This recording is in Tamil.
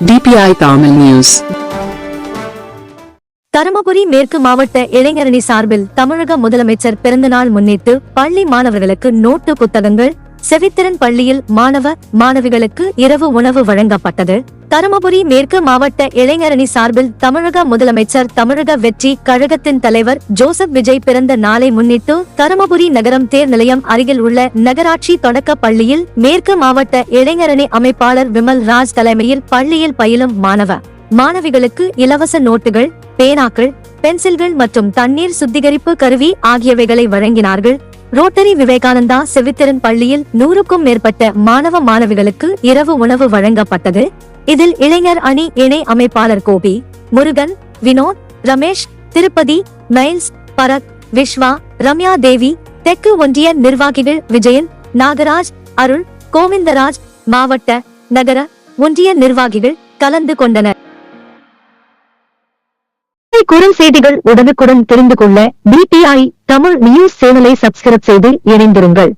DPI Tamil News. தருமபுரி மேற்கு மாவட்ட இளைஞரணி சார்பில் தமிழக முதலமைச்சர் பிறந்தநாள் முன்னிட்டு பள்ளி மாணவர்களுக்கு நோட்டு புத்தகங்கள், செவித்திறன் பள்ளியில் மாணவிகளுக்கு இரவு உணவு வழங்கப்பட்டது. தருமபுரி மேற்கு மாவட்ட இளைஞரணி சார்பில் தமிழக முதலமைச்சர் தமிழக வெற்றி கழகத்தின் தலைவர் ஜோசப் விஜய் பிறந்த நாளை முன்னிட்டு தருமபுரி நகரம் தேர் நிலையம் அருகில் உள்ள நகராட்சி தொடக்க பள்ளியில் மேற்கு மாவட்ட இளைஞரணி அமைப்பாளர் விமல் ராஜ் தலைமையில் பள்ளியில் பயிலும் மாணவிகளுக்கு இலவச நோட்டுகள், பேனாக்கள், பென்சில்கள் மற்றும் தண்ணீர் சுத்திகரிப்பு கருவி ஆகியவைகளை வழங்கினார்கள். ரோட்டரி விவேகானந்தா செவித்திறன் பள்ளியில் 100க்கும் மேற்பட்ட மாணவிகளுக்கு இரவு உணவு வழங்கப்பட்டது. இதில் இளைஞர் அணி இணை அமைப்பாளர் கோபி, முருகன், வினோத், ரமேஷ், திருப்பதி, மைல்ஸ், பரத், விஸ்வா, ரம்யா தேவி, தெற்கு ஒன்றிய நிர்வாகிகள் விஜயன், நாகராஜ், அருள், கோவிந்தராஜ், மாவட்ட, நகர, ஒன்றிய நிர்வாகிகள் கலந்து கொண்டனர். குரல் செய்திகள் உடனுக்குடன் தெரிந்து கொள்ள DPI தமிழ் நியூஸ் சேனலை சப்ஸ்கிரைப் செய்து இணைந்திருங்கள்.